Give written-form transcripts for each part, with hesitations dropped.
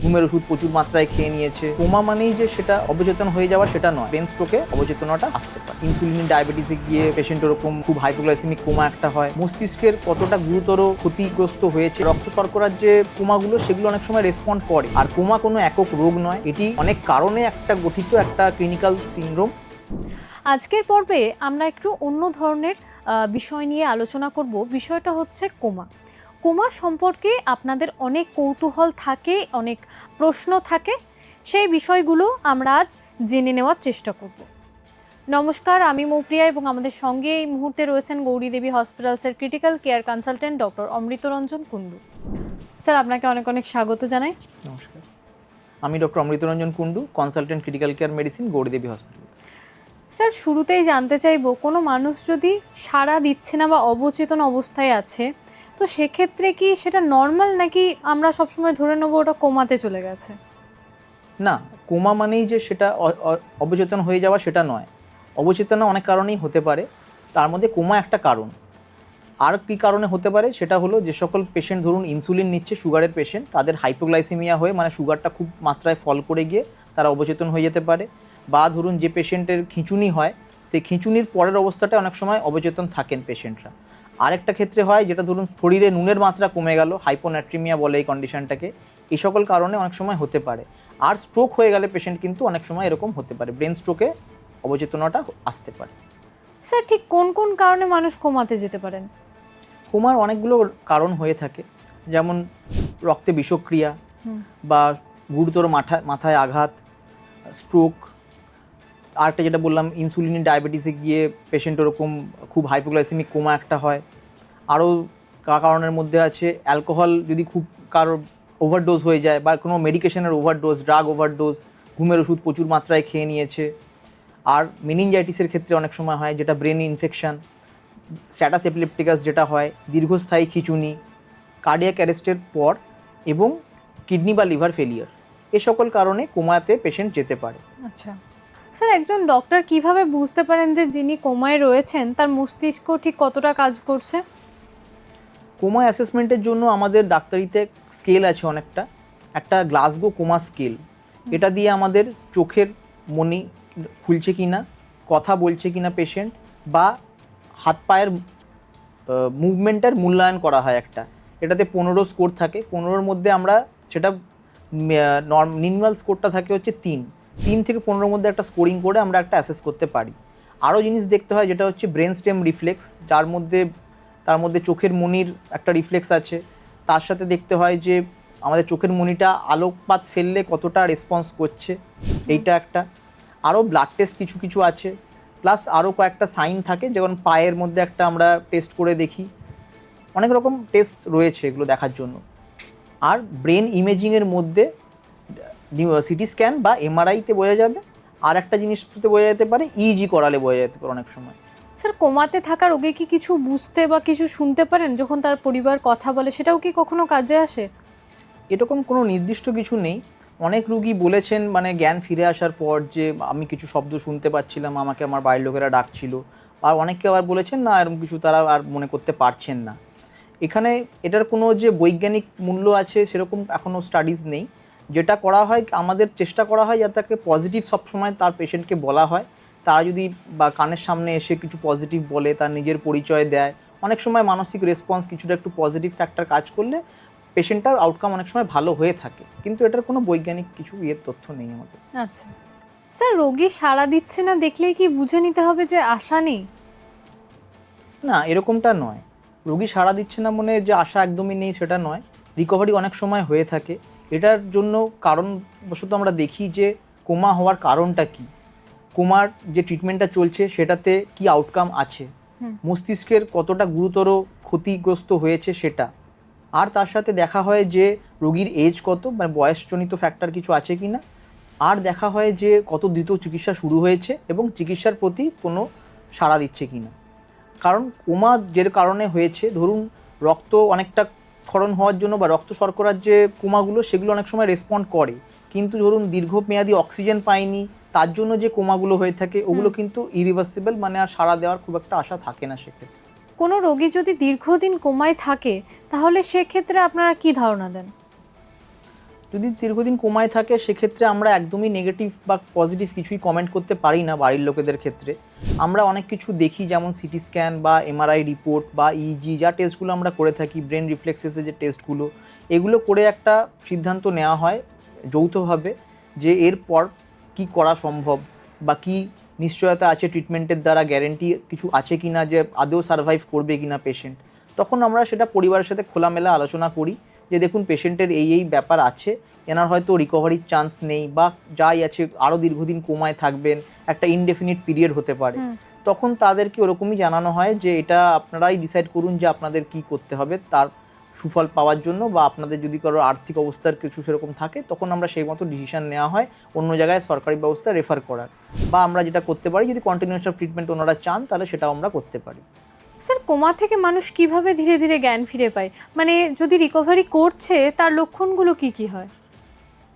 ঘুমের ওষুধ প্রচুর মাত্রায় খেয়ে নিয়েছে। কোমা মানেই যে সেটা অবচেতন হয়ে যাওয়া সেটা নয়, ব্রেন স্ট্রোকে অবচেতনতা আসতে পারে। ইনসুলিন ডায়াবেটিসে গিয়ে পেশেন্ট ওরকম খুব হাইপোগ্লাইসেমিক কোমা একটা হয়। মস্তিষ্কের কতটা গুরুতর ক্ষতিগ্রস্ত হয়েছে, রক্ত শর্করার যে কোমাগুলো সেগুলো অনেক সময় রেসপন্ড করে। আর কোমা কোনো একক রোগ নয়, এটি অনেক কারণে একটা গঠিত একটা ক্লিনিক্যাল সিনড্রোম। আজকের পর্বে আমরা একটু অন্য ধরনের বিষয় নিয়ে আলোচনা করব। বিষয়টা হচ্ছে কোমা। কোমা সম্পর্কে আপনাদের অনেক কৌতূহল থাকে, অনেক প্রশ্ন থাকে, সেই বিষয়গুলো আমরা আজ জেনে নেওয়ার চেষ্টা করব। নমস্কার, আমি মৌপ্রিয়া এবং আমাদের সঙ্গে এই মুহূর্তে রয়েছেন গৌরী দেবী হসপিটালসের critical care consultant doctor Amritaranjan Kundu. Sir, আপনাকে অনেক অনেক স্বাগত জানাই। নমস্কার, আমি doctor Amritaranjan Kundu, consultant critical care medicine, Gauri Devi hospital. Sir, শুরুতেই জানতে চাইবো, কোনো মানুষ যদি সাড়া দিচ্ছে না বা অবচেতন অবস্থায় আছে, তো সেক্ষেত্রে কি সেটা নর্মাল, নাকি আমরা সবসময় ধরে নেবো ওটা কোমাতে চলে গেছে? না, কোমা মানেই যে সেটা অবচেতন হয়ে যাওয়া সেটা নয়। অবচেতন অনেক কারণেই হতে পারে, তার মধ্যে কোমা একটা কারণ। আর কী কারণে হতে পারে সেটা হলো, যে সকল পেশেন্ট ধরুন ইনসুলিন নিচ্ছে, সুগারের পেশেন্ট, তাদের হাইপোগ্লাইসেমিয়া হয়ে মানে সুগারটা খুব মাত্রায় ফল করে গিয়ে তারা অবচেতন হয়ে যেতে পারে। বা ধরুন যে পেশেন্টের খিঁচুনি হয়, সেই খিঁচুনির পরের অবস্থাটা অনেক সময় অবচেতন থাকেন পেশেন্টরা। আরেকটা ক্ষেত্রে হয় যেটা ধরুন শরীরে নুনের মাত্রা কমে গেল, হাইপোন্যাট্রিমিয়া বলে এই কন্ডিশনটাকে। এই সকল কারণে অনেক সময় হতে পারে। আর স্ট্রোক হয়ে গেলে পেশেন্ট কিন্তু অনেক সময় এরকম হতে পারে, ব্রেন স্ট্রোকে অবচেতনতা আসতে পারে। স্যার, ঠিক কোন কোন কারণে মানুষ কোমাতে যেতে পারেন? কোমার অনেকগুলো কারণ হয়ে থাকে, যেমন রক্তে বিষক্রিয়া বা গুরুতর মাথায় আঘাত, স্ট্রোক। আরেকটা যেটা বললাম, ইনসুলিন ডায়াবেটিসে গিয়ে পেশেন্ট ওরকম খুব হাইপোগ্লাইসেমিক কোমা একটা হয়। আরও কারণের মধ্যে আছে অ্যালকোহল যদি খুব কারোর ওভারডোজ হয়ে যায়, বা কোনো মেডিকেশনের ওভারডোজ, ড্রাগ ওভারডোজ, ঘুমের ওষুধ প্রচুর মাত্রায় খেয়ে নিয়েছে। আর মেনিনজাইটিসের ক্ষেত্রে অনেক সময় হয়, যেটা ব্রেন ইনফেকশন। স্ট্যাটাস এপিলেপটিকাস যেটা হয়, দীর্ঘস্থায়ী খিঁচুনি, কার্ডিয়াক অ্যারেস্টের পর, এবং কিডনি বা লিভার ফেলিয়ার। এ সকল কারণে কোমাতে পেশেন্ট যেতে পারে। আচ্ছা স্যার, একজন ডক্টর কিভাবে বুঝতে পারেন যে যিনি কোমায় রয়েছেন তার মস্তিষ্ক ঠিক কতটা কাজ করছে? কোমা অ্যাসেসমেন্টের জন্য আমাদের ডাক্তারিতে স্কেল আছে অনেকটা, একটা গ্লাসগো কোমা স্কেল। এটা দিয়ে আমাদের চোখের মনি খুলছে কিনা, কথা বলছে কিনা পেশেন্ট, বা হাত পায়ের মুভমেন্টের মূল্যায়ন করা হয় একটা। এটাতে 15 স্কোর থাকে। 15-র মধ্যে আমরা সেটা মিনিমাল স্কোরটা থাকে হচ্ছে 3 থেকে 15-র মধ্যে একটা স্কোরিং করে আমরা একটা অ্যাসেস করতে পারি। আরও জিনিস দেখতে হয়, যেটা হচ্ছে ব্রেন স্টেম রিফ্লেক্স, তার মধ্যে চোখের মনির একটা রিফ্লেক্স আছে। তার সাথে দেখতে হয় যে আমাদের চোখের মনিটা আলোকপাত ফেললে কতটা রেসপন্স করছে, এইটা একটা। আরও ব্লাড টেস্ট কিছু কিছু আছে, প্লাস আরও কয়েকটা সাইন থাকে, যেমন পায়ের মধ্যে একটা আমরা টেস্ট করে দেখি। অনেক রকম টেস্ট রয়েছে এগুলো দেখার জন্য। আর ব্রেন ইমেজিংয়ের মধ্যে সিটি স্ক্যান বা এমআরআইতে বোঝা যাবে। আর একটা জিনিসতে বোঝা যেতে পারে, ইজি করালে বোঝা যেতে পারে অনেক সময়। স্যার, কোমাতে থাকা রোগী কি কিছু বুঝতে বা কিছু শুনতে পারেন যখন তার পরিবার কথা বলে? সেটাও কি কখনো কাজে আসে? এরকম কোনো নির্দিষ্ট কিছু নেই। অনেক রুগী বলেছেন মানে জ্ঞান ফিরে আসার পর, যে আমি কিছু শব্দ শুনতে পাচ্ছিলাম, আমাকে আমার বাড়ির লোকেরা ডাকছিল। আর অনেকে আবার বলেছেন না, এরকম কিছু তারা আর মনে করতে পারছেন না। এখানে এটার কোনো যে বৈজ্ঞানিক মূল্য আছে সেরকম এখনও স্টাডিজ নেই। যেটা করা হয়, আমাদের চেষ্টা করা হয় যাতে তাকে পজিটিভ সবসময় তার পেশেন্টকে বলা হয়। তারা যদি বা কানের সামনে এসে কিছু পজিটিভ বলে, তার নিজের পরিচয় দেয়, অনেক সময় মানসিক রেসপন্স কিছুটা একটু পজিটিভ ফ্যাক্টর কাজ করলে পেশেন্টটার আউটকাম অনেক সময় ভালো হয়ে থাকে। কিন্তু এটার কোনো বৈজ্ঞানিক কিছু তথ্য নেই আমাদের। আচ্ছা স্যার, রোগী সাড়া দিচ্ছে না দেখলেই কি বুঝে নিতে হবে যে আশা নেই? না, এরকমটা নয়। রোগী সাড়া দিচ্ছে না মানে যে আশা একদমই নেই সেটা নয়। রিকভারি অনেক সময় হয়ে থাকে। এটার জন্য কারণবশত আমরা দেখি যে কোমা হওয়ার কারণটা কী, কোমার যে ট্রিটমেন্টটা চলছে সেটাতে কি আউটকাম আছে, মস্তিষ্কের কতটা গুরুতর ক্ষতিগ্রস্ত হয়েছে সেটা। আর তার সাথে দেখা হয় যে রোগীর এজ কত, মানে বয়সজনিত ফ্যাক্টর কিছু আছে কি না। আর দেখা হয় যে কত দ্রুত চিকিৎসা শুরু হয়েছে এবং চিকিৎসার প্রতি কোনো সাড়া দিচ্ছে কি না। কারণ কোমা যে কারণে হয়েছে, ধরুন রক্ত অনেকটা ক্ষরণ হওয়ার জন্য বা রক্ত শর্করার যে কোমাগুলো সেগুলো অনেক সময় রেসপন্ড করে, কিন্তু ধরুন দীর্ঘমেয়াদী অক্সিজেন পায়নি, তার জন্য যে কোমাগুলো হয়ে থাকে ওগুলো কিন্তু ইরিভার্সিবল, মানে আর সাড়া দেওয়ার খুব একটা আশা থাকে না সেক্ষেত্রে। কোনো রোগী যদি দীর্ঘদিন কোমায় থাকে তাহলে সেক্ষেত্রে আপনারা কি ধারণা দেন? যদি দীর্ঘদিন কোমায় থাকে সেক্ষেত্রে আমরা একদমই নেগেটিভ বা পজিটিভ কিছুই কমেন্ট করতে পারি না বাড়ির লোকেদের ক্ষেত্রে। আমরা অনেক কিছু দেখি, যেমন সিটি স্ক্যান বা এমআরআই রিপোর্ট বা ইজি যা টেস্টগুলো আমরা করে থাকি, ব্রেন রিফ্লেক্সেসের যে টেস্টগুলো, এগুলো করে একটা সিদ্ধান্ত নেওয়া হয় যৌথভাবে যে এরপর কি করা সম্ভব বা কি নিশ্চয়তা আছে, ট্রিটমেন্টের দ্বারা গ্যারেন্টি কিছু আছে কি না যে আদৌ সার্ভাইভ করবে কি না পেশেন্ট। তখন আমরা সেটা পরিবারের সাথে খোলামেলা আলোচনা করি যে দেখুন পেশেন্টের এই ব্যাপার আছে, এনার হয়তো রিকভারির চান্স নেই বা যাই আছে আরও দীর্ঘদিন কোমায় থাকবেন, একটা ইনডেফিনিট পিরিয়ড হতে পারে। তখন তাদেরকে ওরকমই জানানো হয় যে এটা আপনারাই ডিসাইড করুন যে আপনাদের কি করতে হবে তার সুফল পাওয়ার জন্য, বা আপনাদের যদি কারো আর্থিক অবস্থার কিছু সেরকম থাকে তখন আমরা সেই মতো ডিসিশন নেওয়া হয় অন্য জায়গায় সরকারি ব্যবস্থা রেফার করার। বা আমরা যেটা করতে পারি, যদি কন্টিনিউয়াস অফ ট্রিটমেন্ট ওনারা চান তাহলে সেটাও আমরা করতে পারি। স্যার, কোমা থেকে মানুষ কিভাবে ধীরে ধীরে জ্ঞান ফিরে পায়? মানে যদি রিকভারি করছে তার লক্ষণগুলো কি কি হয়?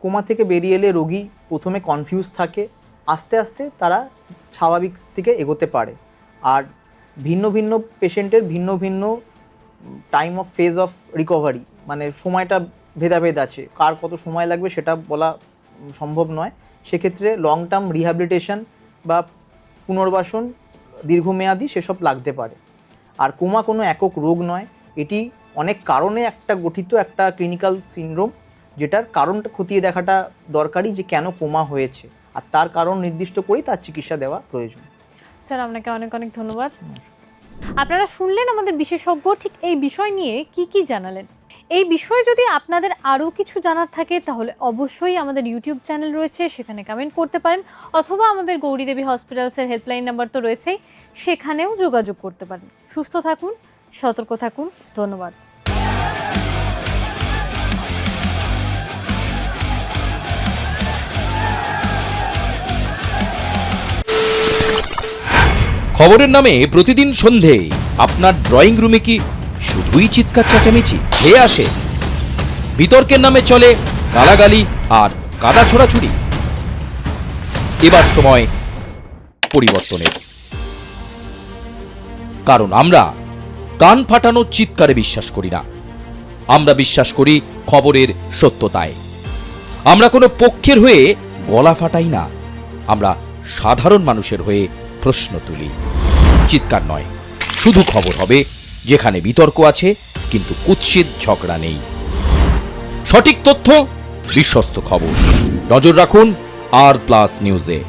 কোমা থেকে বেরিয়ে এলে রোগী প্রথমে কনফিউজ থাকে, আস্তে আস্তে তারা স্বাভাবিক থেকে এগোতে পারে। আর ভিন্ন ভিন্ন পেশেন্টের ভিন্ন ভিন্ন time of phase of recovery, মানে সময়টা ভেদাভেদ আছে, কার কত সময় লাগবে সেটা বলা সম্ভব নয়। সেক্ষেত্রে লং টার্ম রিহ্যাবিলিটেশন বা পুনর্বাসন দীর্ঘমেয়াদী সেসব লাগতে পারে। আর কোমা কোনো একক রোগ নয়, এটি অনেক কারণে একটা গঠিত একটা ক্লিনিক্যাল সিনড্রোম, যেটার কারণটা খতিয়ে দেখাটা দরকারি যে কেন কোমা হয়েছে, আর তার কারণ নির্দিষ্ট করেই তার চিকিৎসা দেওয়া প্রয়োজন। স্যার, আপনাকে অনেক অনেক ধন্যবাদ। আপনারা শুনলেন আমাদের বিশেষজ্ঞ ঠিক এই বিষয় নিয়ে কি কি জানালেন। এই বিষয়ে যদি আপনাদের আরও কিছু জানার থাকে তাহলে অবশ্যই আমাদের ইউটিউব চ্যানেল রয়েছে, সেখানে কমেন্ট করতে পারেন, অথবা আমাদের গৌরী দেবী হসপিটালসের হেল্পলাইন নাম্বার তো রয়েছেই, সেখানেও যোগাযোগ করতে পারেন। সুস্থ থাকুন, সতর্ক থাকুন। ধন্যবাদ। খবরের নামে প্রতিদিন সন্ধে আপনার ড্রয়িং রুমে কি শুধুই চিৎকার চেঁচামেচি হে আসে? বিতর্কের নামে চলে গালাগালি আর কাদা ছোড়াছুড়ি। এবার সময় পরিবর্তনের, কারণ আমরা কান ফাটানো চিৎকারে বিশ্বাস করি না। আমরা বিশ্বাস করি খবরের সত্যতায়। আমরা কোনো পক্ষের হয়ে গলা ফাটাই না, আমরা সাধারণ মানুষের হয়ে প্রশ্ন তুলি। চিৎকার নয়, শুধু খবর হবে যেখানে বিতর্ক আছে কিন্তু কুৎসিত ঝগড়া নেই। সঠিক তথ্য, বিশ্বস্ত খবর। নজর রাখুন আর প্লাস নিউজে।